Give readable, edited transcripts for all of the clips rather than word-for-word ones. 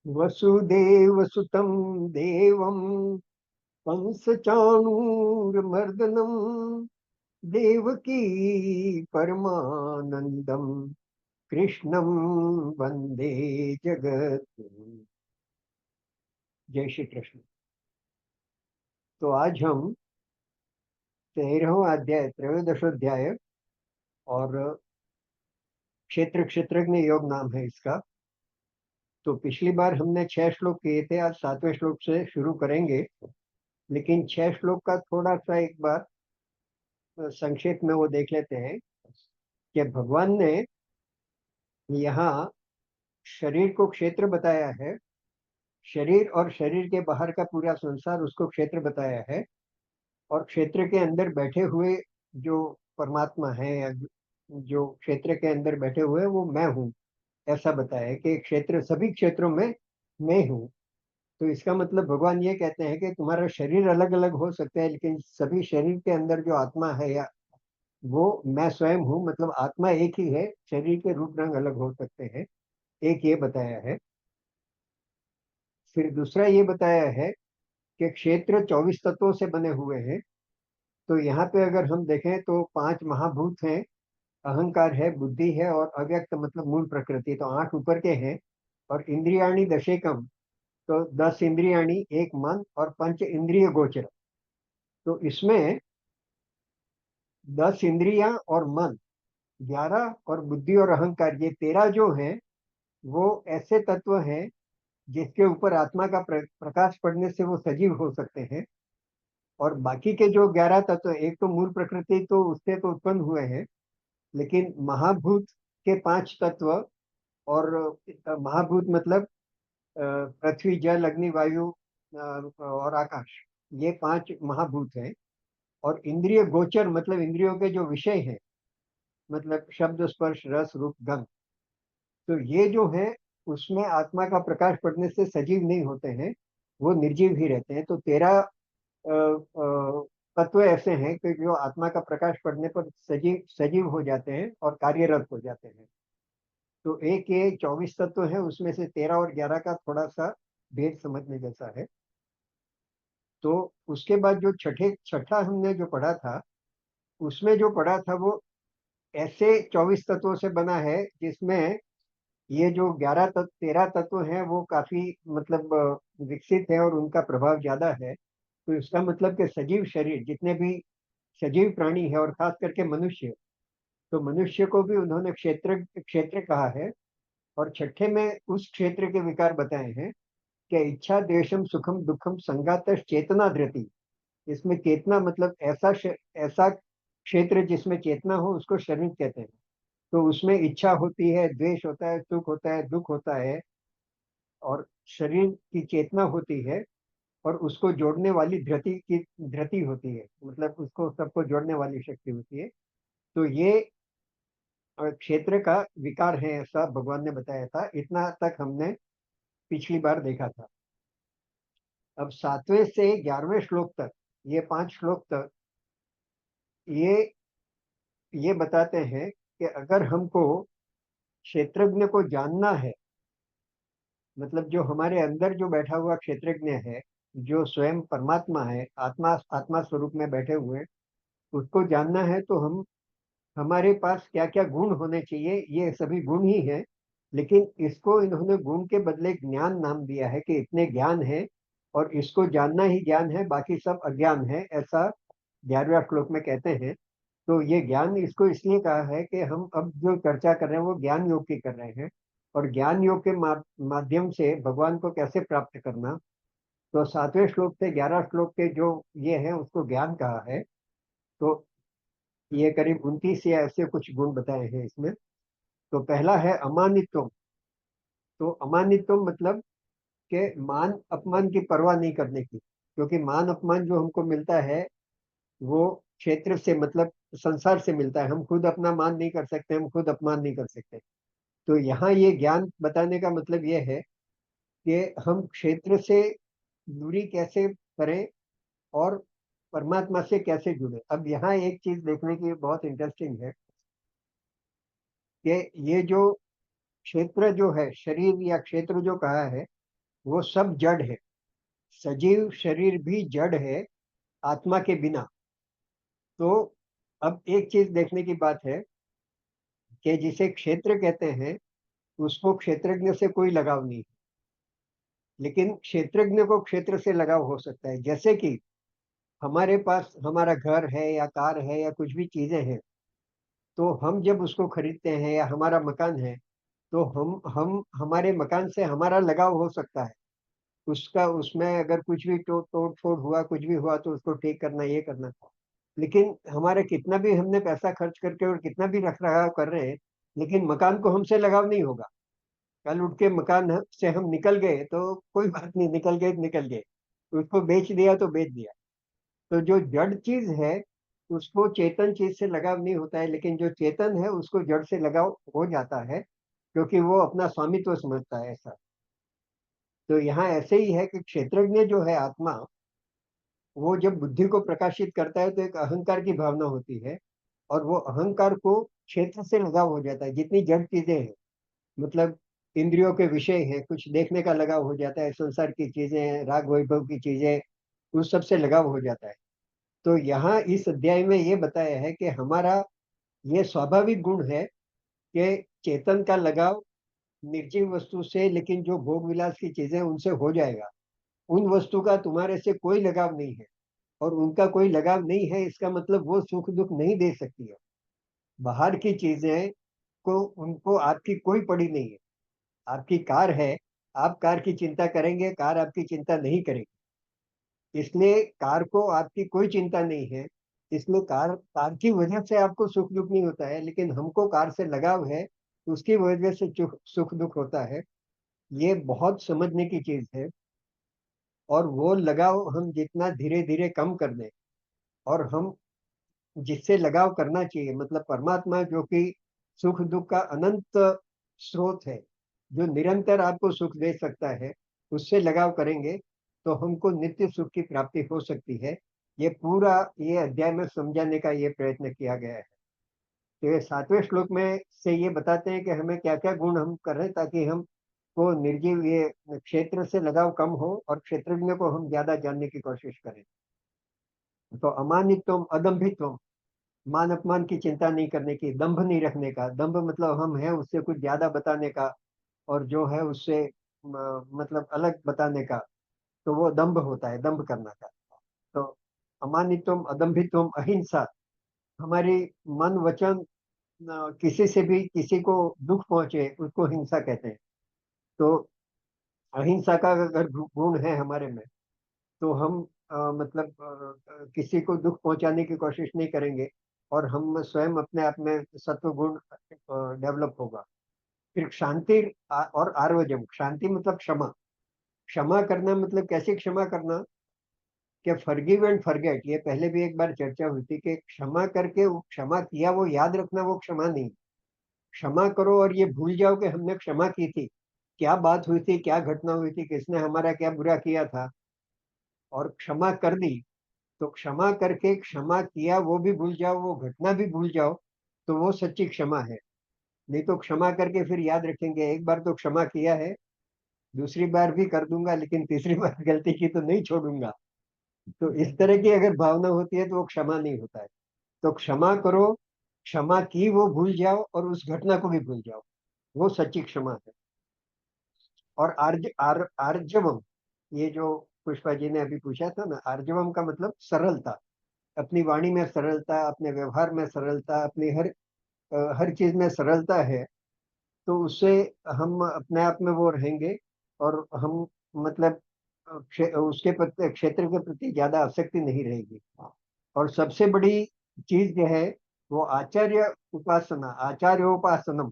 वसुदेवसुतं देवं कंसचाणूरमर्दनं देवकी परमानंदम कृष्णं वंदे जगत। जय श्री कृष्ण। तो आज हम 13वां अध्याय, त्रयोदशोध्याय और क्षेत्र क्षेत्रज्ञ योग नाम है इसका। तो पिछली बार हमने 6 श्लोक किए थे, आज 7वें श्लोक से शुरू करेंगे। लेकिन 6 श्लोक का थोड़ा सा एक बार संक्षेप में वो देख लेते हैं कि भगवान ने यहाँ शरीर को क्षेत्र बताया है, शरीर और शरीर के बाहर का पूरा संसार उसको क्षेत्र बताया है, और क्षेत्र के अंदर बैठे हुए जो परमात्मा है या जो क्षेत्र के अंदर बैठे हुए वो मैं हूँ, ऐसा बताया है कि क्षेत्र सभी क्षेत्रों में मैं हूँ। तो इसका मतलब भगवान ये कहते हैं कि तुम्हारा शरीर अलग अलग हो सकता है, लेकिन सभी शरीर के अंदर जो आत्मा है या वो मैं स्वयं हूँ, मतलब आत्मा एक ही है, शरीर के रूप रंग अलग हो सकते हैं। एक ये बताया है। फिर दूसरा ये बताया है कि क्षेत्र 24 तत्वों से बने हुए हैं। तो यहाँ पे अगर हम देखें तो 5 महाभूत हैं, अहंकार है, बुद्धि है और अव्यक्त मतलब मूल प्रकृति, तो 8 ऊपर के हैं। और इंद्रियाणी दशेकम, तो 10 इंद्रियाणी, एक मन और पंच इंद्रिय गोचर। तो इसमें 10 इंद्रियां और मन, 11 और बुद्धि और अहंकार, ये 13 जो हैं वो ऐसे तत्व हैं जिसके ऊपर आत्मा का प्रकाश पड़ने से वो सजीव हो सकते हैं। और बाकी के जो 11 तत्व, एक तो मूल प्रकृति तो उससे तो उत्पन्न हुए हैं, लेकिन महाभूत के 5 तत्व, और महाभूत मतलब पृथ्वी जल अग्नि वायु और आकाश, ये 5 महाभूत हैं। और इंद्रिय गोचर मतलब इंद्रियों के जो विषय हैं, मतलब शब्द स्पर्श रस रूप गंध, तो ये जो है उसमें आत्मा का प्रकाश पड़ने से सजीव नहीं होते हैं, वो निर्जीव ही रहते हैं। तो 13 तत्व ऐसे हैं कि जो आत्मा का प्रकाश पड़ने पर सजीव सजीव हो जाते हैं और कार्यरत हो जाते हैं। तो एक ये 24 तत्व है, उसमें से 13 और 11 का थोड़ा सा भेद समझने जैसा है। तो उसके बाद जो छठा हमने जो पढ़ा था, उसमें जो पढ़ा था वो ऐसे 24 तत्वों से बना है जिसमें ये जो 13 तत्व हैं वो काफी मतलब विकसित है और उनका प्रभाव ज्यादा है। तो इसका मतलब कि सजीव शरीर जितने भी सजीव प्राणी है और खास करके मनुष्य, तो मनुष्य को भी उन्होंने क्षेत्र क्षेत्र कहा है। और छठे में उस क्षेत्र के विकार बताए हैं कि इच्छा द्वेषम सुखम दुखम संगात चेतना धृति। इसमें चेतना मतलब ऐसा क्षेत्र जिसमें चेतना हो उसको शरीर कहते हैं। तो उसमें इच्छा होती है, द्वेष होता है, सुख होता है, दुख होता है, और शरीर की चेतना होती है, और उसको जोड़ने वाली धृति होती है, मतलब उसको सबको जोड़ने वाली शक्ति होती है। तो ये क्षेत्र का विकार है, ऐसा भगवान ने बताया था। इतना तक हमने पिछली बार देखा था। अब 7वें से 11वें श्लोक तक, ये 5 श्लोक तक ये ये बताते हैं कि अगर हमको क्षेत्रज्ञ को जानना है, मतलब जो हमारे अंदर जो बैठा हुआ क्षेत्रज्ञ है, जो स्वयं परमात्मा है, आत्मा आत्मा स्वरूप में बैठे हुए हैं, उसको जानना है तो हम हमारे पास क्या क्या गुण होने चाहिए, ये सभी गुण ही हैं। लेकिन इसको इन्होंने गुण के बदले ज्ञान नाम दिया है कि इतने ज्ञान है और इसको जानना ही ज्ञान है, बाकी सब अज्ञान है, ऐसा 11वें श्लोक में कहते हैं। तो ये ज्ञान इसको इसलिए कहा है कि हम अब जो चर्चा कर रहे हैं वो ज्ञान योग की कर रहे हैं, और ज्ञान योग के माध्यम से भगवान को कैसे प्राप्त करना। तो 7वें श्लोक से 11 श्लोक के जो ये है उसको ज्ञान कहा है। तो ये करीब 29 या ऐसे कुछ गुण बताए हैं इसमें। तो पहला है अमानित्व। तो अमानित्व मतलब कि मान अपमान की परवाह नहीं करने की, क्योंकि मान अपमान जो हमको मिलता है वो क्षेत्र से मतलब संसार से मिलता है। हम खुद अपना मान नहीं कर सकते, हम खुद अपमान नहीं कर सकते। तो यहाँ ये ज्ञान बताने का मतलब ये है कि हम क्षेत्र से दूरी कैसे करें और परमात्मा से कैसे जुड़े। अब यहाँ एक चीज देखने की बहुत इंटरेस्टिंग है कि ये जो क्षेत्र जो है, शरीर या क्षेत्र जो कहा है, वो सब जड़ है। सजीव शरीर भी जड़ है आत्मा के बिना। तो अब एक चीज देखने की बात है कि जिसे क्षेत्र कहते हैं उसको क्षेत्रज्ञ से कोई लगाव नहीं, लेकिन क्षेत्रज्ञ को क्षेत्र से लगाव हो सकता है। जैसे कि हमारे पास हमारा घर है या कार है या कुछ भी चीजें हैं, तो हम जब उसको खरीदते हैं या हमारा मकान है, तो हम हमारे मकान से हमारा लगाव हो सकता है। उसका उसमें अगर कुछ भी तोड़ फोड़ हुआ, कुछ भी हुआ, तो उसको ठीक करना, ये करना। लेकिन हमारे कितना भी हमने पैसा खर्च करके और कितना भी रख रखाव कर रहे हैं, लेकिन मकान को हमसे लगाव नहीं होगा। कल उठ के मकान से हम निकल गए तो कोई बात नहीं, निकल गए तो निकल गए, उसको बेच दिया तो बेच दिया। तो जो जड़ चीज है उसको चेतन चीज से लगाव नहीं होता है, लेकिन जो चेतन है उसको जड़ से लगाव हो जाता है, क्योंकि वो अपना स्वामित्व समझता है ऐसा। तो यहाँ ऐसे ही है कि क्षेत्रज्ञ जो है आत्मा, वो जब बुद्धि को प्रकाशित करता है तो एक अहंकार की भावना होती है, और वो अहंकार को क्षेत्र से लगाव हो जाता है। जितनी जड़ चीजें हैं, मतलब इंद्रियों के विषय हैं, कुछ देखने का लगाव हो जाता है, संसार की चीजें, राग वैभव की चीजें, उस सब से लगाव हो जाता है। तो यहाँ इस अध्याय में ये बताया है कि हमारा ये स्वाभाविक गुण है कि चेतन का लगाव निर्जीव वस्तु से, लेकिन जो भोग विलास की चीजें उनसे हो जाएगा। उन वस्तु का तुम्हारे से कोई लगाव नहीं है, और उनका कोई लगाव नहीं है इसका मतलब वो सुख दुख नहीं दे सकती है। बाहर की चीजें को उनको आपकी कोई पड़ी नहीं है। आपकी कार है, आप कार की चिंता करेंगे, कार आपकी चिंता नहीं करेगी। इसलिए कार को आपकी कोई चिंता नहीं है, इसलिए कार कार की वजह से आपको सुख दुख नहीं होता है, लेकिन हमको कार से लगाव है, उसकी वजह से सुख दुख होता है। ये बहुत समझने की चीज है। और वो लगाव हम जितना धीरे धीरे कम कर दें, और हम जिससे लगाव करना चाहिए, मतलब परमात्मा जो कि सुख दुख का अनंत स्रोत है, जो निरंतर आपको सुख दे सकता है, उससे लगाव करेंगे तो हमको नित्य सुख की प्राप्ति हो सकती है। ये पूरा ये अध्याय में समझाने का ये प्रयत्न किया गया है। तो ये 7वें श्लोक में से ये बताते हैं कि हमें क्या क्या गुण हम करें ताकि हम को निर्जीव ये क्षेत्र से लगाव कम हो और क्षेत्रज्ञ को हम ज्यादा जानने की कोशिश करें। तो अमानित्वम अदम्भित्वम, मान अपमान की चिंता नहीं करने की, दंभ नहीं रखने का। दंभ मतलब हम हैं उससे कुछ ज्यादा बताने का, और जो है उससे मतलब अलग बताने का, तो वो दंभ होता है, दंभ करना का। तो अमानित्वम अदम्भित्वम अहिंसा, हमारी मन वचन किसी से भी किसी को दुख पहुंचे उसको हिंसा कहते हैं। तो अहिंसा का अगर गुण है हमारे में, तो हम मतलब किसी को दुख पहुंचाने की कोशिश नहीं करेंगे, और हम स्वयं अपने आप में सत्व गुण डेवलप होगा। फिर शांति और आर्वजम, शांति मतलब क्षमा। क्षमा करना मतलब कैसे क्षमा करना, कि फॉरगिव एंड फॉरगेट, ये पहले भी एक बार चर्चा हुई थी कि क्षमा करके वो क्षमा किया वो याद रखना वो क्षमा नहीं। क्षमा करो और ये भूल जाओ कि हमने क्षमा की थी, क्या बात हुई थी, क्या घटना हुई थी, किसने हमारा क्या बुरा किया था, और क्षमा कर दी। तो क्षमा करके क्षमा किया वो भी भूल जाओ, वो घटना भी भूल जाओ, तो वो सच्ची क्षमा है। नहीं तो क्षमा करके फिर याद रखेंगे, एक बार तो क्षमा किया है, दूसरी बार भी कर दूंगा, लेकिन तीसरी बार गलती की तो नहीं छोड़ूंगा। तो इस तरह की अगर भावना होती है तो वो क्षमा नहीं होता है। तो क्षमा करो, क्षमा की वो भूल जाओ और उस घटना को भी भूल जाओ, वो सच्ची क्षमा है। और आर्जवम, ये जो पुष्पा जी ने अभी पूछा था ना, आर्जवम का मतलब सरलता। अपनी वाणी में सरलता, अपने व्यवहार में सरलता, अपनी हर चीज में सरलता है। तो उससे हम अपने आप में वो रहेंगे, और हम मतलब उसके प्रति, क्षेत्र के प्रति ज्यादा आसक्ति नहीं रहेगी। और सबसे बड़ी चीज जो है वो आचार्य उपासना, आचार्योपासनम,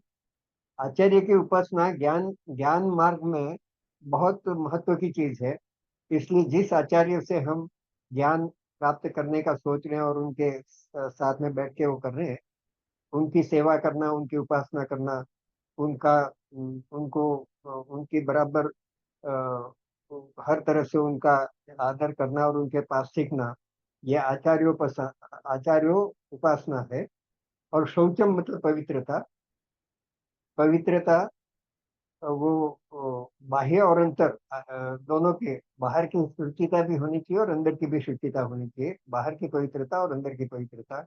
आचार्य की उपासना ज्ञान ज्ञान मार्ग में बहुत महत्व की चीज है। इसलिए जिस आचार्य से हम ज्ञान प्राप्त करने का सोच रहे हैं और उनके साथ में बैठ के वो कर रहे हैं, उनकी सेवा करना, उनकी उपासना करना, उनका उनको उनकी बराबर अ, हर तरह से उनका आदर करना और उनके पास सीखना, यह आचार्यो उपासना है। और शौचम मतलब पवित्रता। पवित्रता वो बाह्य और अंतर दोनों के, बाहर की शुचिता भी होनी चाहिए और अंदर की भी शुचिता होनी चाहिए, बाहर की पवित्रता और अंदर की पवित्रता,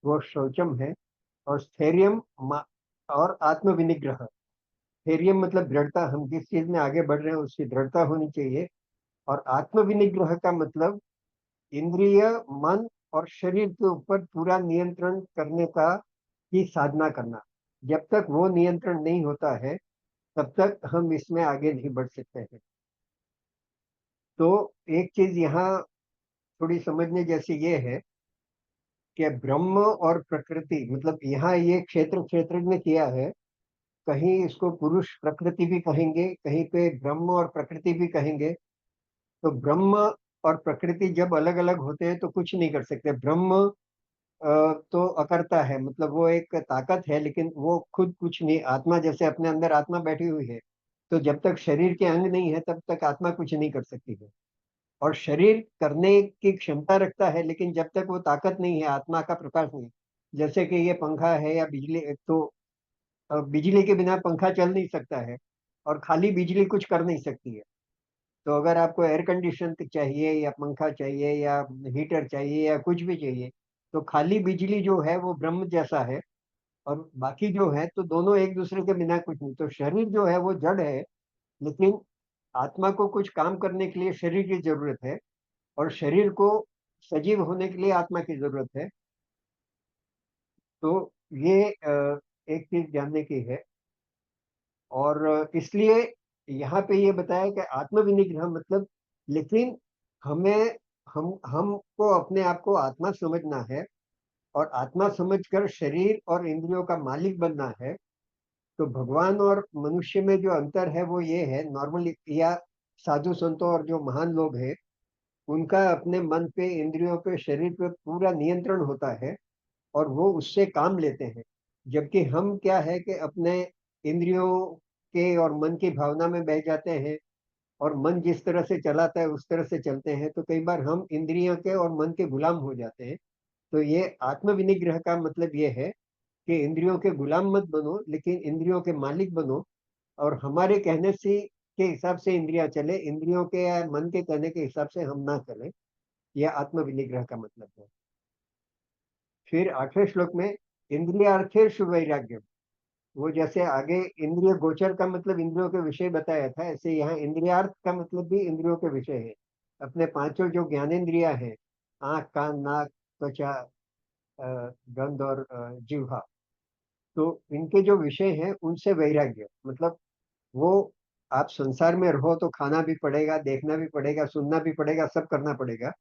वो शौचम है। और स्थैर्यम और आत्म विनिग्रह। स्थैर्यम मतलब दृढ़ता, हम जिस चीज में आगे बढ़ रहे हैं उसकी दृढ़ता होनी चाहिए। और आत्म विनिग्रह का मतलब इंद्रिय, मन और शरीर के ऊपर पूरा नियंत्रण करने का ही साधना करना। जब तक वो नियंत्रण नहीं होता है तब तक हम इसमें आगे नहीं बढ़ सकते हैं। तो एक चीज यहाँ थोड़ी समझने जैसी ये है कि ब्रह्म और प्रकृति, मतलब यहाँ ये क्षेत्र क्षेत्रज्ञ ने किया है, कहीं इसको पुरुष प्रकृति भी कहेंगे, कहीं पे ब्रह्म और प्रकृति भी कहेंगे। तो ब्रह्म और प्रकृति जब अलग अलग होते हैं तो कुछ नहीं कर सकते। ब्रह्म तो अकर्ता है, मतलब वो एक ताकत है, लेकिन वो खुद कुछ नहीं, आत्मा जैसे अपने अंदर आत्मा बैठी हुई है, तो जब तक शरीर के अंग नहीं है तब तक आत्मा कुछ नहीं कर सकती है। और शरीर करने की क्षमता रखता है, लेकिन जब तक वो ताकत नहीं है, आत्मा का प्रकाश नहीं, जैसे कि ये पंखा है या बिजली, तो बिजली के बिना पंखा चल नहीं सकता है, और खाली बिजली कुछ कर नहीं सकती है। तो अगर आपको एयर कंडीशन चाहिए या पंखा चाहिए या हीटर चाहिए या कुछ भी चाहिए, तो खाली बिजली जो है वो ब्रह्म जैसा है, और बाकी जो है तो दोनों एक दूसरे के बिना कुछ नहीं। तो शरीर जो है वो जड़ है, लेकिन आत्मा को कुछ काम करने के लिए शरीर की जरूरत है, और शरीर को सजीव होने के लिए आत्मा की जरूरत है। तो ये एक चीज जानने की है। और इसलिए यहाँ पे ये बताया कि आत्म विनिग्रह मतलब, लेकिन हमें, हमको अपने आप को आत्मा समझना है, और आत्मा समझकर शरीर और इंद्रियों का मालिक बनना है। तो भगवान और मनुष्य में जो अंतर है वो ये है, नॉर्मल या साधु संतों और जो महान लोग हैं, उनका अपने मन पे, इंद्रियों पे, शरीर पे पूरा नियंत्रण होता है, और वो उससे काम लेते हैं। जबकि हम क्या है कि अपने इंद्रियों के और मन की भावना में बह जाते हैं, और मन जिस तरह से चलाता है उस तरह से चलते हैं, तो कई बार हम इंद्रियों के और मन के गुलाम हो जाते हैं। तो ये आत्म विनिग्रह का मतलब ये है कि इंद्रियों के गुलाम मत बनो, लेकिन इंद्रियों के मालिक बनो, और हमारे कहने से के हिसाब से इंद्रियां चले, इंद्रियों के या मन के कहने के हिसाब से हम ना चले। यह आत्म विनिग्रह का मतलब है। फिर 8वें श्लोक में इंद्रियार्थेषु वैराग्य, वो जैसे आगे इंद्रिय गोचर का मतलब इंद्रियों के विषय बताया था, ऐसे यहाँ इंद्रियार्थ का मतलब भी इंद्रियों के विषय है। अपने पांचों जो ज्ञानेंद्रिया है, आंख, कान, नाक, त्वचा, गंध और जिह्वा, तो इनके जो विषय हैं उनसे वैराग्य मतलब, वो आप संसार में रहो तो खाना भी पड़ेगा, देखना भी पड़ेगा, सुनना भी पड़ेगा, सब करना पड़ेगा,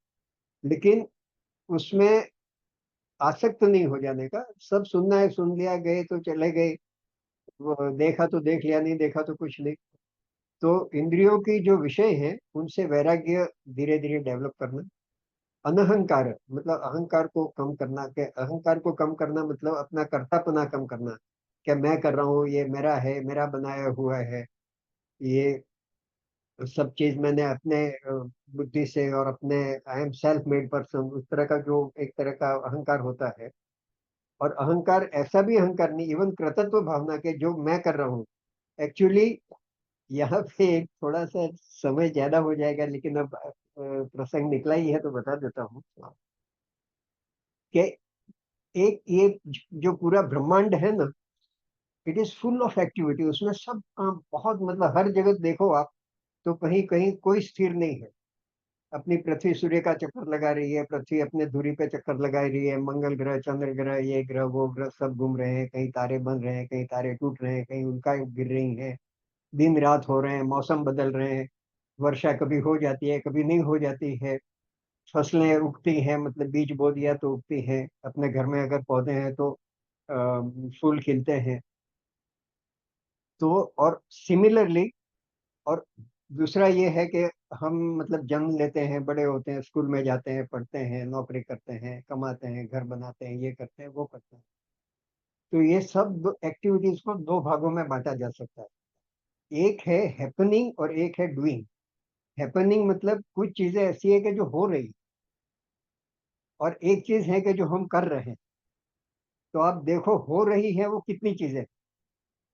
लेकिन उसमें आसक्त नहीं हो जाने का। सब सुनना है, सुन लिया, गए तो चले गए, वो देखा तो देख लिया, नहीं देखा तो कुछ नहीं। तो इंद्रियों की जो विषय हैं उनसे वैराग्य धीरे धीरे डेवलप करना। अनहंकार मतलब अहंकार को कम करना, के अहंकार को कम करना मतलब अपना कर्तापना कम करना, क्या मैं कर रहा हूँ, ये मेरा है, मेरा बनाया हुआ है, ये सब चीज मैंने अपने बुद्धि से और अपने I am self made person, उस तरह का जो एक तरह का अहंकार होता है। और अहंकार ऐसा भी अहंकार नहीं, इवन कृतत्व भावना के जो मैं कर रहा हूँ एक्चुअली। यहाँ पे एक थोड़ा सा समय ज्यादा हो जाएगा, लेकिन अब प्रसंग निकला ही है तो बता देता हूँ कि एक ये जो पूरा ब्रह्मांड है ना, it is full of activity, उसमें सब काम बहुत, मतलब हर जगह देखो आप, तो कहीं कहीं कोई स्थिर नहीं है। अपनी पृथ्वी सूर्य का चक्कर लगा रही है, पृथ्वी अपने धुरी पे चक्कर लगा रही है, मंगल ग्रह, चंद्र ग्रह, ये ग्रह वो ग्रह सब घूम रहे हैं, कहीं तारे बन रहे हैं, कहीं तारे टूट रहे हैं, कहीं उल्का गिर रही है, दिन रात हो रहे हैं, मौसम बदल रहे हैं, वर्षा कभी हो जाती है कभी नहीं हो जाती है, फसलें उगती हैं, मतलब बीज बो दिया तो उगती हैं, अपने घर में अगर पौधे हैं तो फूल खिलते हैं। तो और सिमिलरली, और दूसरा ये है कि हम मतलब जन्म लेते हैं, बड़े होते हैं, स्कूल में जाते हैं, पढ़ते हैं, नौकरी करते हैं, कमाते हैं, घर बनाते हैं, ये करते हैं, वो करते हैं। तो ये सब एक्टिविटीज को दो भागों में बांटा जा सकता है। एक है हैपनिंग और एक है डूइंग। हैपनिंग मतलब कुछ चीजें ऐसी है कि जो हो रही, और एक चीज है कि जो हम कर रहे हैं। तो आप देखो हो रही है वो कितनी चीजें,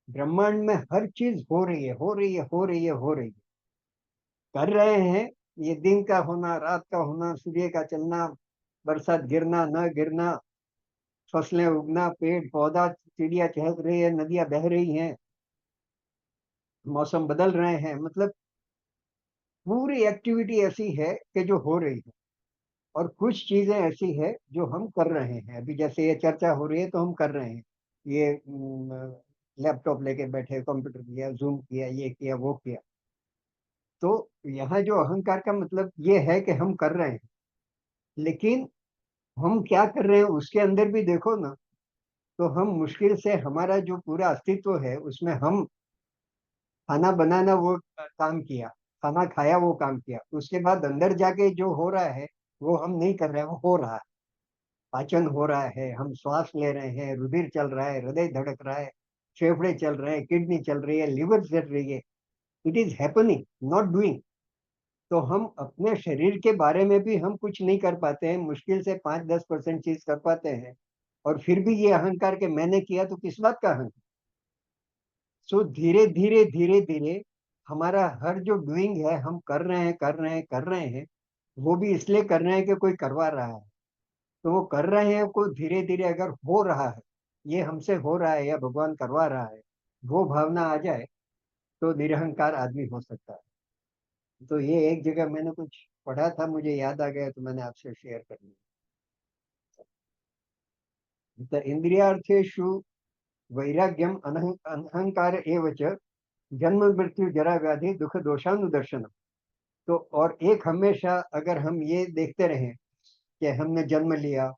ब्रह्मांड में हर चीज हो रही है, हो रही है, हो रही है, हो रही है, कर रहे हैं। ये दिन का होना, रात का होना, सूर्य का चलना, बरसात गिरना न गिरना, फसलें उगना, पेड़ पौधा, चिड़िया चहक रही है, नदियां बह रही हैं, मौसम बदल रहे हैं, मतलब पूरी एक्टिविटी ऐसी है कि जो हो रही है। और कुछ चीजें ऐसी है जो हम कर रहे हैं, अभी जैसे ये चर्चा हो रही है तो हम कर रहे हैं। ये लैपटॉप लेके बैठे, कंप्यूटर किया, जूम किया, ये किया, वो किया। तो यहाँ जो अहंकार का मतलब ये है कि हम कर रहे हैं, लेकिन हम क्या कर रहे हैं उसके अंदर भी देखो ना। तो हम मुश्किल से, हमारा जो पूरा अस्तित्व है उसमें हम खाना बनाना वो काम किया, खाना खाया वो काम किया, उसके बाद अंदर जाके जो हो रहा है वो हम नहीं कर रहे हैं, वो हो रहा है। पाचन हो रहा है, हम श्वास ले रहे हैं, रुधिर चल रहा है, हृदय धड़क रहा है, फेफड़े चल रहे हैं, किडनी चल रही है, लिवर चल रही है। It is happening, not doing. तो हम अपने शरीर के बारे में भी हम कुछ नहीं कर पाते हैं, मुश्किल से 5-10% चीज कर पाते हैं। और फिर भी ये अहंकार के मैंने किया, तो किस बात का अहंकार। सो धीरे धीरे धीरे धीरे हमारा हर जो डूइंग है, हम कर रहे हैं, कर रहे हैं, कर रहे हैं, वो भी इसलिए कर रहे हैं कि कोई करवा रहा है। तो वो कर रहे हैं को धीरे धीरे अगर हो रहा है, ये हमसे हो रहा है या भगवान करवा रहा है, वो भावना आ जाए, तो निरहंकार आदमी हो सकता है। तो ये एक जगह मैंने कुछ पढ़ा था, मुझे याद आ गया, तो मैंने आपसे शेयर कर लिया। द इंद्रियार्थेषु वैराग्यम अहंकार एव च जन्म मृत्यु जरा व्याधि दुख दोषानुदर्शन। तो और एक हमेशा अगर हम ये देखते रहें कि हमने जन्म लिया,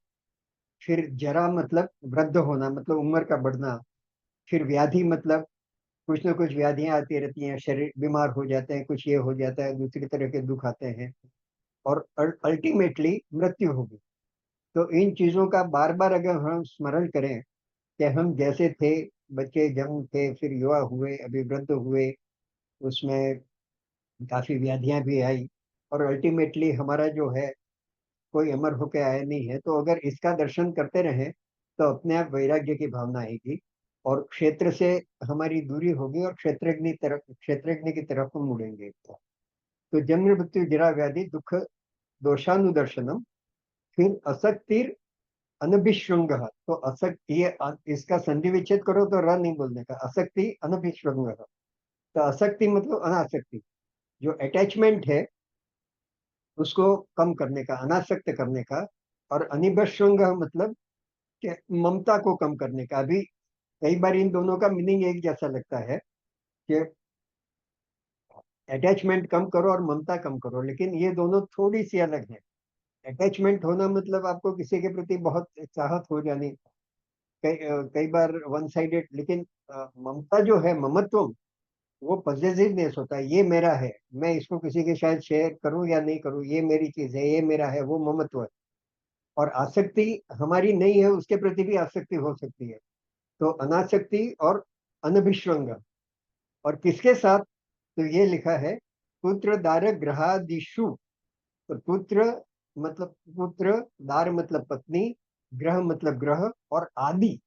फिर जरा मतलब वृद्ध होना, मतलब उम्र का बढ़ना, फिर व्याधि मतलब कुछ ना कुछ व्याधियां आती रहती हैं, शरीर बीमार हो जाते हैं, कुछ ये हो जाता है, दूसरी तरह के दुख आते हैं, और अल्टीमेटली मृत्यु होगी। तो इन चीजों का बार बार अगर हम स्मरण करें कि हम जैसे थे, बच्चे जन्म थे, फिर युवा हुए, अभी वृद्ध हुए, उसमें काफी व्याधियां भी आई, और अल्टीमेटली हमारा जो है कोई अमर होके आया नहीं है। तो अगर इसका दर्शन करते रहें, तो अपने आप वैराग्य की भावना आएगी, और क्षेत्र से हमारी दूरी होगी, और क्षेत्रज्ञ की तरफ हम मुड़ेंगे। तो जन्म मृत्यु जरा व्याधि दुख दोषानुदर्शनम। फिर असक्तिर अनभिश्रृंग। तो असक्ति, इसका संधि विच्छेद करो तो र नहीं बोलने का, असक्ति अनभिश्रृंग। तो असक्ति मतलब अनासक्ति, जो अटैचमेंट है उसको कम करने का, अनासक्त करने का। और अनिभश्रृंग मतलब कि ममता को कम करने का। अभी कई बार इन दोनों का मीनिंग एक जैसा लगता है कि अटैचमेंट कम करो और ममता कम करो, लेकिन ये दोनों थोड़ी सी अलग है। अटैचमेंट होना मतलब आपको किसी के प्रति बहुत चाहत हो जानी, कई बार वन साइडेड। लेकिन ममता जो है, ममत्व, वो पॉजिटिवनेस होता है, ये मेरा है, मैं इसको किसी के शायद शेयर करूं या नहीं करूं, ये मेरी चीज है, ये मेरा है, वो ममत्व है। और आसक्ति हमारी नहीं है, उसके प्रति भी आसक्ति हो सकती है। तो अनासक्ति और अनभिश्रंग। और किसके साथ, तो ये लिखा है पुत्र दार ग्रहादिशु। तो पुत्र मतलब पुत्र, दार मतलब पत्नी, ग्रह मतलब ग्रह, और आदि।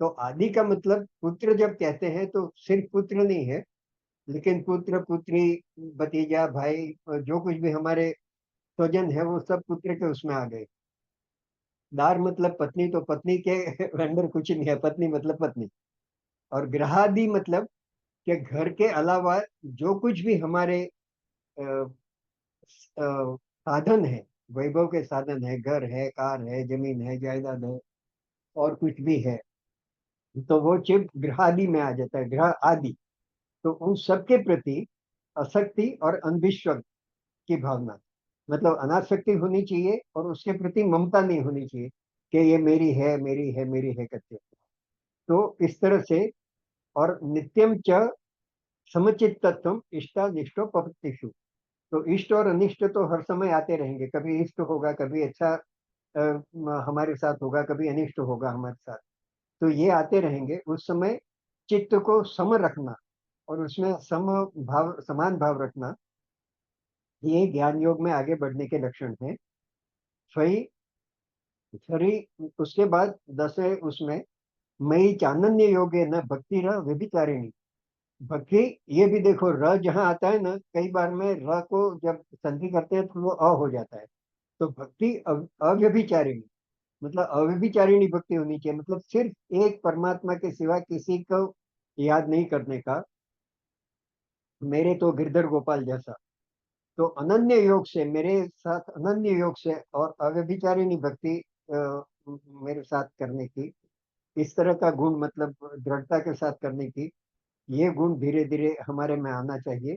तो आदि का मतलब पुत्र जब कहते हैं तो सिर्फ पुत्र नहीं है, लेकिन पुत्र पुत्री, भतीजा भाई, जो कुछ भी हमारे स्वजन है वो सब पुत्र के उसमें आ गए। दार मतलब पत्नी, तो पत्नी के अंदर कुछ नहीं है, पत्नी मतलब पत्नी। और ग्रहादि मतलब कि घर के अलावा जो कुछ भी हमारे अ, साधन है, वैभव के साधन है, घर है, कार है, जमीन है, जायदाद है, और कुछ भी है, तो वो चिप ग्रह आदि में आ जाता है, ग्रह आदि। तो उन सब के प्रति आसक्ति और अनभिश्व की भावना, मतलब अनासक्ति होनी चाहिए, और उसके प्रति ममता नहीं होनी चाहिए कि ये मेरी है, मेरी है, मेरी है करके। तो इस तरह से। और नित्यम च समचित्तत्वम इष्टानिष्टो पपतिषु। तो इष्ट और अनिष्ट तो हर समय आते रहेंगे, कभी इष्ट होगा, कभी अच्छा हमारे साथ होगा, कभी अनिष्ट होगा हमारे साथ। तो ये आते रहेंगे, उस समय चित्त को सम रखना, और उसमें सम भाव, समान भाव रखना, ये ज्ञान योग में आगे बढ़ने के लक्षण हैं। फिर उसके बाद 10वें उसमें मयि चानन्य योगे न भक्ति र व्यभिचारिणी। भक्ति, ये भी देखो र जहाँ आता है ना, कई बार में र को जब संधि करते हैं तो वो अ हो जाता है। तो भक्ति अव्यभिचारिणी, मतलब अव्यभिचारिणी भक्ति होनी चाहिए, मतलब सिर्फ एक परमात्मा के सिवा किसी को याद नहीं करने का, मेरे तो गिरधर गोपाल जैसा। तो अनन्य योग से, मेरे साथ अनन्य योग से और अव्यभिचारिणी भक्ति मेरे साथ करने की, इस तरह का गुण, मतलब दृढ़ता के साथ करने की, ये गुण धीरे धीरे हमारे में आना चाहिए।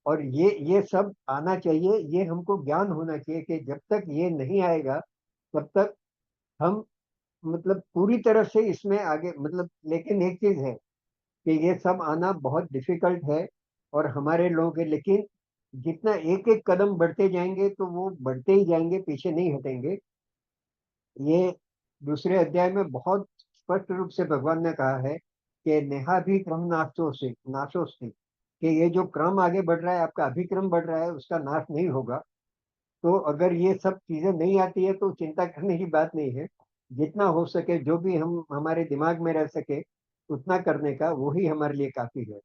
और ये सब आना चाहिए, ये हमको ज्ञान होना चाहिए कि जब तक ये नहीं आएगा तब तक हम, मतलब पूरी तरह से इसमें आगे, मतलब लेकिन एक चीज है कि ये सब आना बहुत डिफिकल्ट है और हमारे लोगों के, लेकिन जितना एक एक कदम बढ़ते जाएंगे तो वो बढ़ते ही जाएंगे, पीछे नहीं हटेंगे। ये दूसरे अध्याय में बहुत स्पष्ट रूप से भगवान ने कहा है कि नेहा भी क्रम नाशोस्ति, कि ये जो क्रम आगे बढ़ रहा है, आपका अभिक्रम बढ़ रहा है, उसका नाश नहीं होगा। तो अगर ये सब चीजें नहीं आती है तो चिंता करने की बात नहीं है। जितना हो सके, जो भी हम हमारे दिमाग में रह सके उतना करने का, वो ही हमारे लिए काफी है।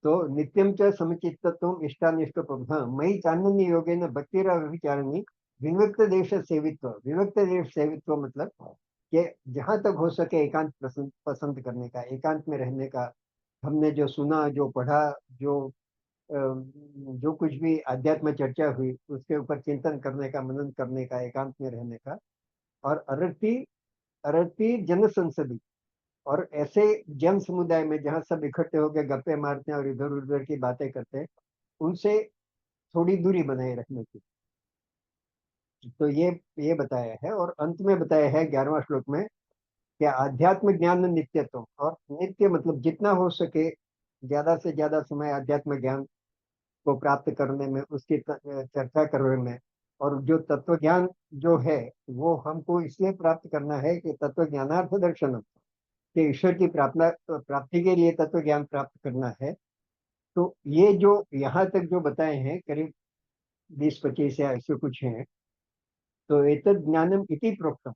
तो नित्यम च समचित्तत्वम इष्टानिष्ट हाँ, मयि चानन्य योगेन भक्तिरा व्यभिचारिणी विविक्त देश सेवित्व। विविक्त देश सेवित्व मतलब कि जहां तक हो सके एकांत पसंद पसंद करने का, एकांत में रहने का। हमने जो सुना, जो पढ़ा, जो जो कुछ भी आध्यात्म चर्चा हुई, उसके ऊपर चिंतन करने का, मनन करने का, एकांत में रहने का। और अरति, अरति जन संसदी, और ऐसे जन समुदाय में जहाँ सब इकट्ठे होकर गप्पे मारते हैं और इधर उधर की बातें करते हैं, उनसे थोड़ी दूरी बनाए रखने की। तो ये बताया है, और अंत में बताया है 11वां श्लोक में कि आध्यात्म ज्ञान नित्यत्व, और नित्य मतलब जितना हो सके ज्यादा से ज्यादा समय आध्यात्म ज्ञान को प्राप्त करने में, उसकी चर्चा करने में। और जो तत्व ज्ञान जो है, वो हमको इसलिए प्राप्त करना है कि तत्व ज्ञानार्थ दर्शन, कि ईश्वर की प्रार्थना प्राप्ति के लिए तत्व ज्ञान प्राप्त करना है। तो ये जो यहाँ तक जो बताए हैं, करीब 20-25 या ऐसे कुछ हैं। तो एतद ज्ञानम इति प्रोक्तम,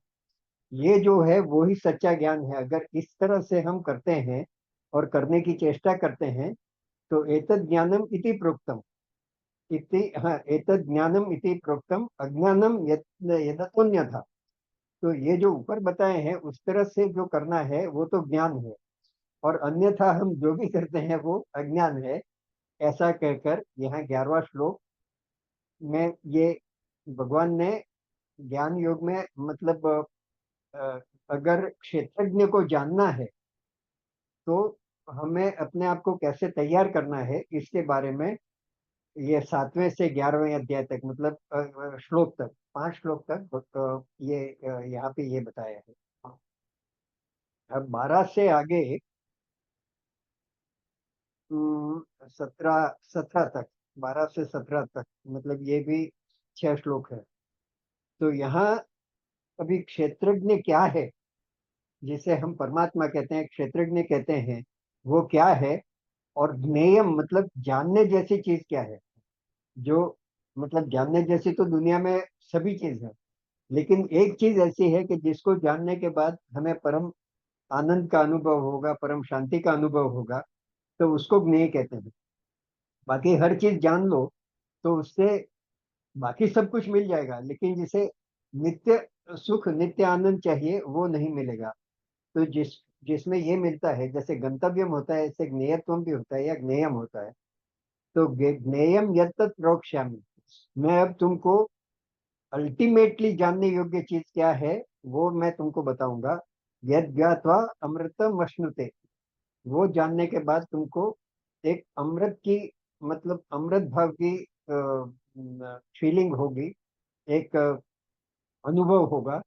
ये जो है वो ही सच्चा ज्ञान है। अगर इस तरह से हम करते हैं और करने की चेष्टा करते हैं, तो एतद ज्ञानम इति प्रोक्तम, इति, हाँ, एतद ज्ञानम इति प्रोक्तम अज्ञानम यदतोन्य था। तो ये जो ऊपर बताए हैं उस तरह से जो करना है वो तो ज्ञान है, और अन्यथा हम जो भी करते हैं वो अज्ञान है। ऐसा कहकर यहाँ 11वां श्लोक में ये भगवान ने ज्ञान योग में, मतलब अ, अगर क्षेत्रज्ञ को जानना है तो हमें अपने आप को कैसे तैयार करना है, इसके बारे में ये 7वें से 11वें अध्याय तक, मतलब श्लोक तक, 5 श्लोक तक ये यहाँ पे ये बताया है। अब 12 से आगे 17 तक, 12 से 17 तक, मतलब ये भी 6 श्लोक है। तो यहाँ अभी क्षेत्रज्ञ क्या है, जिसे हम परमात्मा कहते हैं, क्षेत्रज्ञ कहते हैं, वो क्या है। और ज्ञेयम मतलब जानने जैसी चीज क्या है। जो, मतलब जानने जैसी तो दुनिया में सभी चीज है, लेकिन एक चीज ऐसी है कि जिसको जानने के बाद हमें परम आनंद का अनुभव होगा, परम शांति का अनुभव होगा, तो उसको ज्ञेय कहते हैं। बाकी हर चीज जान लो तो उससे बाकी सब कुछ मिल जाएगा, लेकिन जिसे नित्य सुख, नित्य आनंद चाहिए, वो नहीं मिलेगा। तो जिसमें ये मिलता है, जैसे गंतव्यम होता है, ऐसे ज्ञेयत्वम भी होता है या ज्ञेयम होता है। तो ज्ञेयम यत्तत् प्रोक्ष्यामि, मैं अब तुमको अल्टीमेटली जानने योग्य चीज क्या है वो मैं तुमको बताऊंगा। यद ज्ञात्वा अमृतम अश्नुते, वो जानने के बाद तुमको एक अमृत की, मतलब अमृत भाव की फीलिंग होगी, एक अनुभव होगा।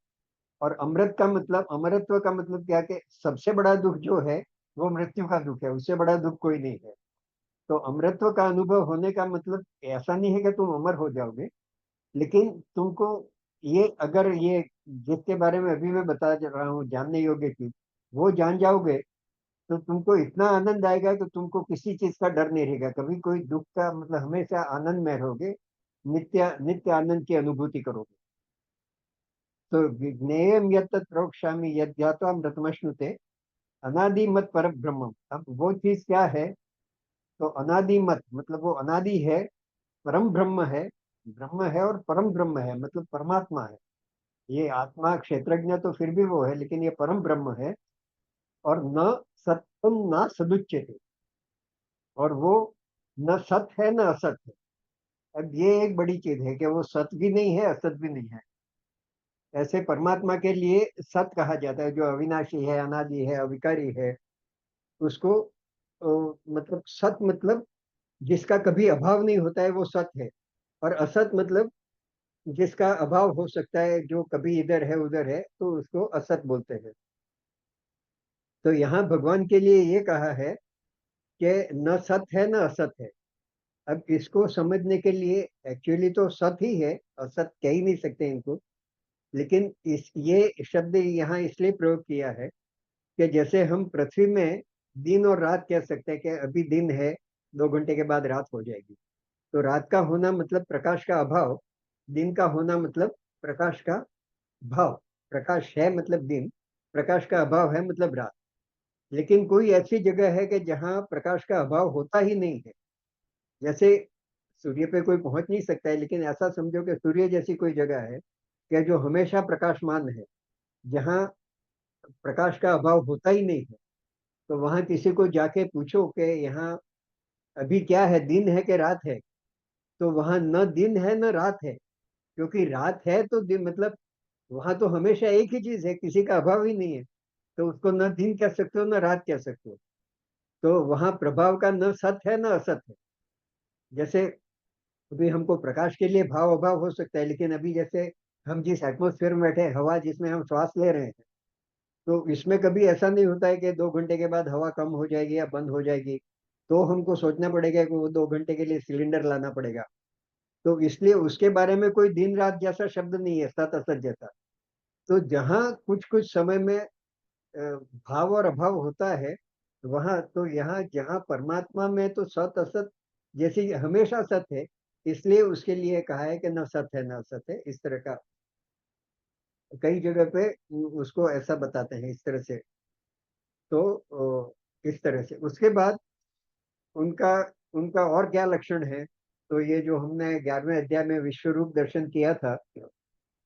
और अमृत का मतलब, अमरत्व का मतलब क्या, कि सबसे बड़ा दुख जो है वो मृत्यु का दुख है, उससे बड़ा दुख कोई नहीं है। तो अमरत्व का अनुभव होने का मतलब ऐसा नहीं है कि तुम अमर हो जाओगे, लेकिन तुमको ये, अगर ये जिसके बारे में अभी मैं बता रहा हूँ जानने योग्य चीज, वो जान जाओगे तो तुमको इतना आनंद आएगा कि तुमको किसी चीज का डर नहीं रहेगा, कभी कोई दुख का, मतलब हमेशा आनंद में रहोगे, नित्य नित्य आनंद की अनुभूति करोगे। तो विज्ञेयम यत् प्रोक्ष्यामि यद् ज्ञात्वा अमृतमश्नुते अनादि मत पर ब्रह्म। अब वो चीज क्या है? तो अनादि मत मतलब वो अनादि है, परम ब्रह्म है। ब्रह्म है और परम ब्रह्म है, मतलब परमात्मा है। ये आत्मा क्षेत्रज्ञ तो फिर भी वो है, लेकिन ये परम ब्रह्म है। और न सत्यम न सदुच्यते, और वो न सत है न असत है। अब ये एक बड़ी चीज है कि वो सत भी नहीं है, असत भी नहीं है। ऐसे परमात्मा के लिए सत कहा जाता है, जो अविनाशी है, अनादि है, अविकारी है। उसको मतलब सत मतलब जिसका कभी अभाव नहीं होता है, वो सत है। और असत मतलब जिसका अभाव हो सकता है, जो कभी इधर है उधर है, तो उसको असत बोलते हैं। तो यहाँ भगवान के लिए ये कहा है कि न सत है न असत है। अब इसको समझने के लिए एक्चुअली तो सत ही है, असत कह ही नहीं सकते इनको। लेकिन इस ये शब्द यहाँ इसलिए प्रयोग किया है कि जैसे हम पृथ्वी में दिन और रात कह सकते हैं कि अभी दिन है, 2 घंटे के बाद रात हो जाएगी। तो रात का होना मतलब प्रकाश का अभाव, दिन का होना मतलब प्रकाश का भाव। प्रकाश है मतलब दिन, प्रकाश का अभाव है मतलब रात। लेकिन कोई ऐसी जगह है कि जहाँ प्रकाश का अभाव होता ही नहीं है। जैसे सूर्य पे कोई पहुंच नहीं सकता है, लेकिन ऐसा समझो कि सूर्य जैसी कोई जगह है कि जो हमेशा प्रकाशमान है, जहाँ प्रकाश का अभाव होता ही नहीं है। तो वहां किसी को जाके पूछो कि यहाँ अभी क्या है, दिन है कि रात है, तो वहां न दिन है न रात है। क्योंकि रात है तो दिन मतलब वहां तो हमेशा एक ही चीज है, किसी का अभाव ही नहीं है। तो उसको न दिन कह सकते हो न रात कह सकते हो। तो वहां प्रभाव का न सत है न असत है। जैसे अभी हमको प्रकाश के लिए भाव अभाव हो सकता है, लेकिन अभी जैसे हम जिस एटमोस्फेयर में बैठे हैं, हवा जिसमें हम श्वास ले रहे हैं, तो इसमें कभी ऐसा नहीं होता है कि 2 घंटे के बाद हवा कम हो जाएगी या बंद हो जाएगी। तो हमको सोचना पड़ेगा कि वो 2 घंटे के लिए सिलेंडर लाना पड़ेगा। तो इसलिए उसके बारे में कोई दिन रात जैसा शब्द नहीं है, सत असत जैसा। तो जहाँ कुछ कुछ समय में भाव और अभाव होता है, वहां तो यहाँ जहाँ परमात्मा में तो सत असत जैसे हमेशा सत है। इसलिए उसके लिए कहा है कि न सत है न असत है, इस तरह का। कई जगह पे उसको ऐसा बताते हैं इस तरह से। तो इस तरह से उसके बाद उनका उनका और क्या लक्षण है? तो ये जो हमने 11वें अध्याय में विश्व रूप दर्शन किया था,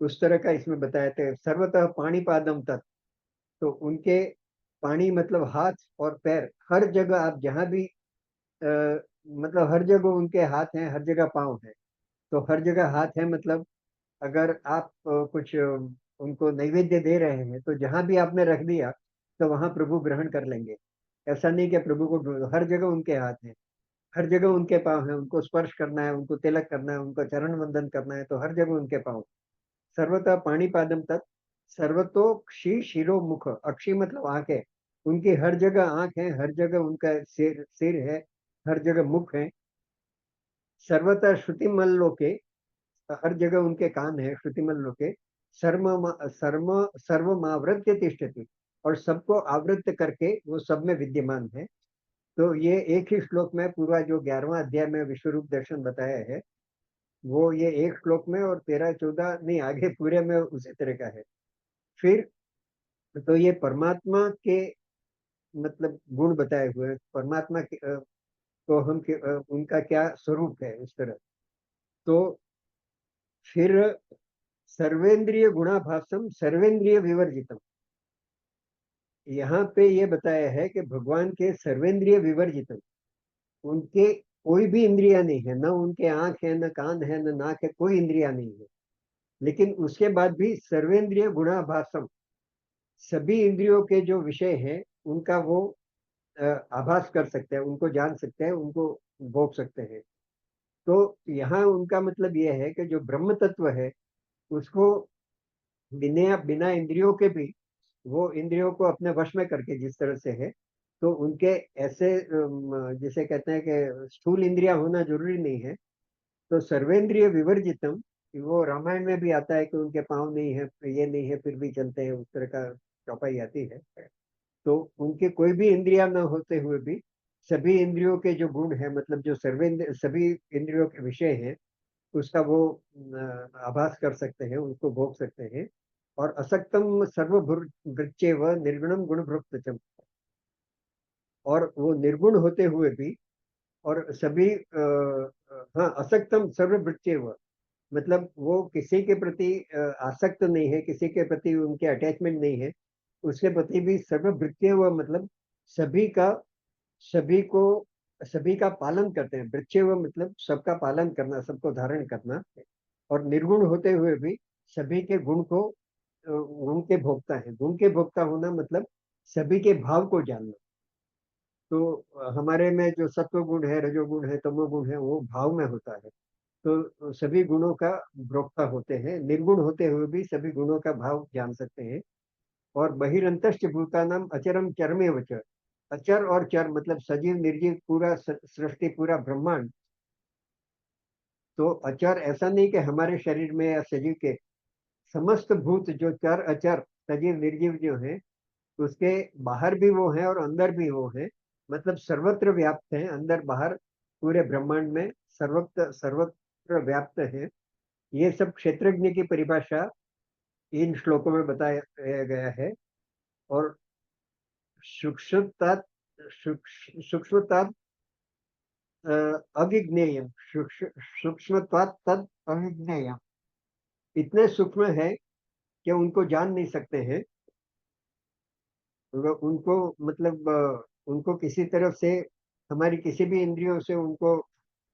उस तरह का इसमें बताया था। सर्वतः पाणी पादम तत्, तो उनके पानी मतलब हाथ और पैर, हर जगह आप जहाँ भी मतलब हर जगह उनके हाथ हैं, हर जगह पाँव है। तो हर जगह हाथ है मतलब अगर आप कुछ उनको नैवेद्य दे रहे हैं, तो जहां भी आपने रख दिया तो वहां प्रभु ग्रहण कर लेंगे। ऐसा नहीं कि प्रभु को हर जगह उनके हाथ हैं, हर जगह उनके पाँव हैं। उनको स्पर्श करना है, उनको तिलक करना है, उनको चरण वंदन करना है, तो हर जगह उनके पाँव। सर्वतः पाणिपादम तत्, सर्वतोक्षी शिरो मुख, अक्षी मतलब आंखें। उनकी हर जगह आंख है, हर जगह उनका सिर सिर है, हर जगह मुख है। सर्वतः श्रुतिमल लोके, हर जगह उनके कान है, श्रुतिमल लोके। सर्वमावृत्य तिष्ठति, और सबको आवृत्त करके वो सब में विद्यमान है। तो ये एक ही श्लोक में पूरा जो 11वां अध्याय में विश्व रूप दर्शन बताया है, वो ये एक श्लोक में, और 13 14 नहीं आगे पूरे में उसी तरह का है। फिर तो ये परमात्मा के मतलब गुण बताए हुए हैं, परमात्मा के तो उनका क्या स्वरूप है इस तरह। तो फिर सर्वेंद्रिय गुणाभासम सर्वेंद्रिय विवर्जितम, यहाँ पे ये बताया है कि भगवान के सर्वेंद्रिय विवर्जितम, उनके कोई भी इंद्रिया नहीं है, न उनके आंख है, न कान है, न नाक है, कोई इंद्रिया नहीं है। लेकिन उसके बाद भी सर्वेंद्रिय गुणाभासम, सभी इंद्रियों के जो विषय हैं उनका वो आभास कर सकते हैं, उनको जान सकते हैं, उनको भोग सकते हैं। तो यहाँ उनका मतलब यह है कि जो ब्रह्म तत्व है उसको बिना बिना इंद्रियों के भी, वो इंद्रियों को अपने वश में करके जिस तरह से है, तो उनके ऐसे जिसे कहते हैं कि स्थूल इंद्रिया होना जरूरी नहीं है। तो सर्वेंद्रिय विवर्जितम, वो रामायण में भी आता है कि उनके पाँव नहीं है, ये नहीं है, फिर भी चलते हैं, उस तरह का चौपाई आती है। तो उनके कोई भी इंद्रिया न होते हुए भी सभी इंद्रियों के जो गुण है, मतलब जो सर्वेंद्र सभी इंद्रियों के विषय हैं, उसका वो आभास कर सकते हैं, उसको भोग सकते हैं। और असक्तम सर्वभृच्चेव निर्गुणम गुणभोक्तृ, और वो निर्गुण होते हुए भी और सभी हाँ, असक्तम सर्वभृच्चेव मतलब वो किसी के प्रति आसक्त नहीं है, किसी के प्रति उनके अटैचमेंट नहीं है, उसके प्रति भी सर्वभृत्य मतलब सभी का, सभी को, सभी का पालन करते हैं। वृक्षे व मतलब सबका पालन करना, सबको धारण करना, और निर्गुण होते हुए भी सभी के गुण को, गुण के भोक्ता है। गुण के भोक्ता होना मतलब सभी के भाव को जानना। तो हमारे में जो सत्व गुण है, रजोगुण है, तमोगुण है, वो भाव में होता है। तो सभी गुणों का भोक्ता होते हैं। निर्गुण होते हुए भी सभी गुणों का भाव जान सकते हैं। और बहिरंतश्च भूतानाम अचरम चरमेव च, अचर और चर मतलब सजीव निर्जीव पूरा सृष्टि, पूरा ब्रह्मांड। तो अचर ऐसा नहीं कि हमारे शरीर में या सजीव के, समस्त भूत जो चर अचर सजीव निर्जीव जो है, उसके बाहर भी वो है और अंदर भी वो है, मतलब सर्वत्र व्याप्त है, अंदर बाहर पूरे ब्रह्मांड में सर्वत्र सर्वत्र व्याप्त है। ये सब क्षेत्रज्ञ की परिभाषा इन श्लोकों में बताया गया है। और सूक्ष्मता, सूक्ष्मता अविज्ञेयम, सूक्ष्मत्वात् तद अविज्ञेयम, इतने सूक्ष्म है कि उनको जान नहीं सकते हैं। उनको मतलब उनको किसी तरफ से, हमारी किसी भी इंद्रियों से उनको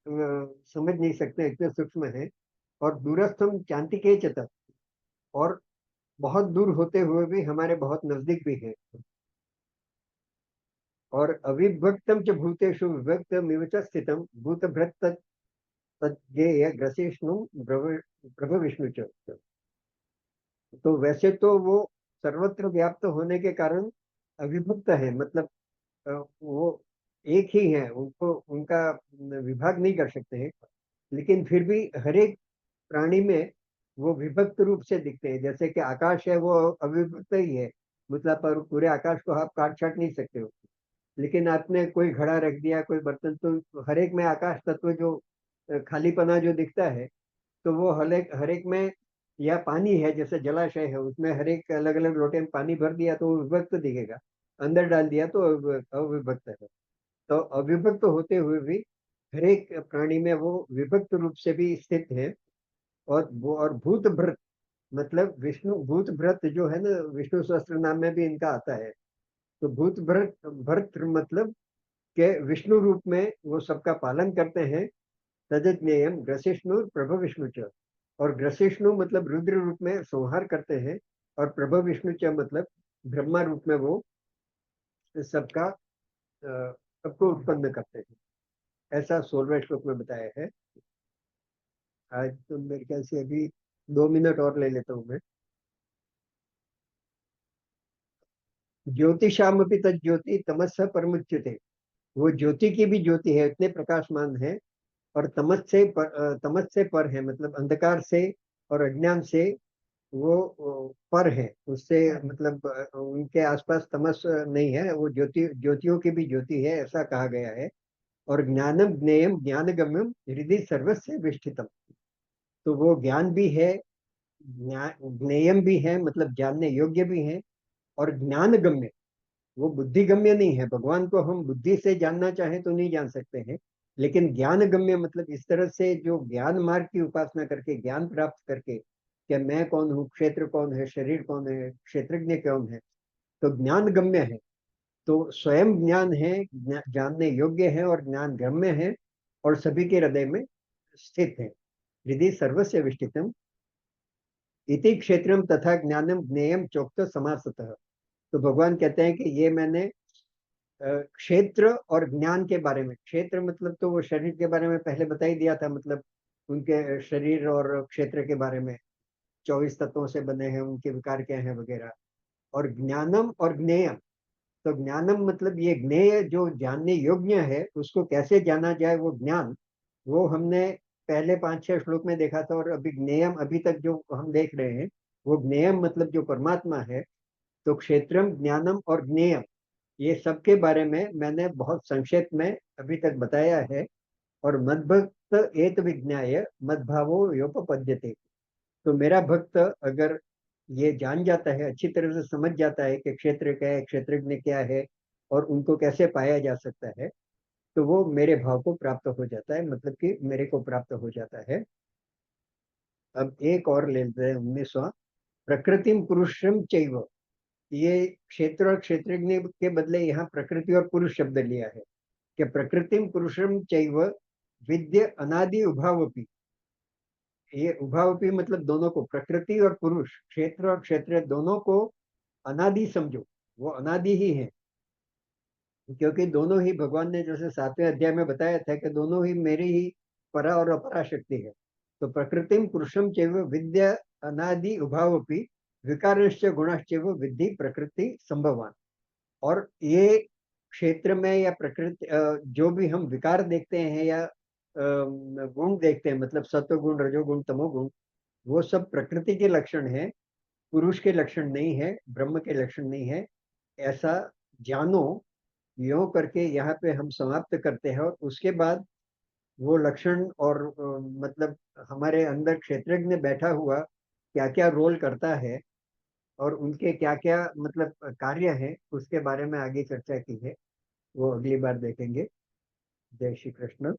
समझ नहीं सकते, इतने सूक्ष्म है। और दूरस्थम चांतिके चतत, और बहुत दूर होते हुए भी हमारे बहुत नजदीक भी है। और अविभक्तम च भूतेषु विभक्तमिव च स्थितम भूतभृत तज्ञेय ग्रसिष्णु प्रभ विष्णु च। तो वैसे तो वो सर्वत्र व्याप्त होने के कारण अविभक्त है, मतलब वो एक ही है, उनको उनका विभाग नहीं कर सकते हैं। लेकिन फिर भी हर एक प्राणी में वो विभक्त रूप से दिखते हैं। जैसे कि आकाश है, वो अविभक्त ही है, मतलब पर पूरे आकाश को आप काट छाट नहीं सकते हो। लेकिन आपने कोई घड़ा रख दिया, कोई बर्तन, तो हर एक में आकाश तत्व जो खालीपना जो दिखता है, तो वो हर एक में, या पानी है जैसे जलाशय है, उसमें हर एक अलग अलग लोटे में पानी भर दिया तो वो विभक्त दिखेगा, अंदर डाल दिया तो अविभक्त है। तो अविभक्त होते हुए भी हर एक प्राणी में वो विभक्त रूप से भी स्थित है। और वो, और भूत भृत मतलब विष्णु, भूत भृत जो है ना, विष्णु सहस्त्र नाम में भी इनका आता है। तो भूत भृत, भर्त मतलब के विष्णु रूप में वो सबका पालन करते हैं। तजज्ञेयम ग्रसिष्णु प्रभु विष्णु च, और ग्रसिष्णु मतलब रुद्र रूप में संहार करते हैं। और प्रभु विष्णु च मतलब ब्रह्मा रूप में वो सबका सबको उत्पन्न करते हैं। ऐसा 16वें श्लोक में बताया है। आज तो मेरे ख्याल से अभी 2 मिनट और ले लेता हूँ मैं। ज्योतिषामपि तज्ज्योति तमस्स परमुच्यते, वो ज्योति की भी ज्योति है, इतने प्रकाशमान है। और तमस से पर है, मतलब अंधकार से और अज्ञान से वो पर है, उससे मतलब उनके आसपास तमस नहीं है, वो ज्योति, ज्योतियों की भी ज्योति है, ऐसा कहा गया है। और ज्ञानम ज्ञेयम ज्ञानगम्यम हृदय सर्वस्य विष्ठितम, तो वो ज्ञान भी है, ज्ञेयम भी है मतलब जानने योग्य भी है, और ज्ञान गम्य, वो बुद्धि गम्य नहीं है। भगवान को हम बुद्धि से जानना चाहें तो नहीं जान सकते हैं, लेकिन ज्ञान गम्य मतलब इस तरह से जो ज्ञान मार्ग की उपासना करके, ज्ञान प्राप्त करके, कि मैं कौन हूँ, क्षेत्र कौन है, शरीर कौन है, क्षेत्रज्ञ कौन है, तो ज्ञान गम्य है। तो स्वयं ज्ञान है, जानने योग्य है और ज्ञान गम्य है, और सभी के हृदय में स्थित है। हृदय सर्वस्य विष्टितम इति क्षेत्रम तथा ज्ञानम ज्ञेयम चोक्त समासतः। तो भगवान कहते हैं कि ये मैंने क्षेत्र और ज्ञान के बारे में, क्षेत्र मतलब तो वो शरीर के बारे में पहले बता ही दिया था, मतलब उनके शरीर और क्षेत्र के बारे में, 24 तत्वों से बने हैं, उनके विकार क्या हैं वगैरह। और ज्ञानम और ज्ञेयम, तो ज्ञानम मतलब ये ज्ञेय जो जानने योग्य है, उसको कैसे जाना जाए वो ज्ञान, वो हमने पहले 5-6 श्लोक में देखा था। और अभी ज्ञेयम अभी तक जो हम देख रहे हैं, वो ज्ञेयम मतलब जो परमात्मा है। तो क्षेत्रम ज्ञानम और ज्ञेयम, ये सब के बारे में मैंने बहुत संक्षेप में अभी तक बताया है। और मद्भक्त एत विज्ञाय मद्भावो योपपद्यते, तो मेरा भक्त अगर ये जान जाता है, अच्छी तरह से समझ जाता है कि क्षेत्र क्या है, क्षेत्रज्ञ क्या है, और उनको कैसे पाया जा सकता है, तो वो मेरे भाव को प्राप्त हो जाता है, मतलब कि मेरे को प्राप्त हो जाता है। अब एक और ले लेते हैं 19वां, प्रकृतिम पुरुषम चैव। ये क्षेत्र और क्षेत्रज्ञ के बदले यहाँ प्रकृति और पुरुष शब्द लिया है कि प्रकृतिम पुरुषम चैव विद्य अनादि उभावपि। ये उभावपि मतलब दोनों को, प्रकृति और पुरुष, क्षेत्र और क्षेत्र दोनों को अनादि समझो, वो अनादि ही है, क्योंकि दोनों ही भगवान ने जैसे 7वें अध्याय में बताया था कि दोनों ही मेरी ही परा और अपरा शक्ति है। तो प्रकृतिम पुरुषम चैव विद्या अनादि उभावपि विकारश्च गुणश्चैव विद्धि प्रकृति संभवान। और ये क्षेत्र में या प्रकृति जो भी हम विकार देखते हैं या गुण देखते हैं, मतलब सत्व गुण, रजोगुण, तमोगुण, वो सब प्रकृति के लक्षण है, पुरुष के लक्षण नहीं है, ब्रह्म के लक्षण नहीं है, ऐसा जानो। यो करके यहाँ पे हम समाप्त करते हैं, और उसके बाद वो लक्षण और मतलब हमारे अंदर क्षेत्रज्ञ बैठा हुआ क्या क्या रोल करता है और उनके क्या क्या मतलब कार्य है, उसके बारे में आगे चर्चा की है, वो अगली बार देखेंगे। जय श्री कृष्ण।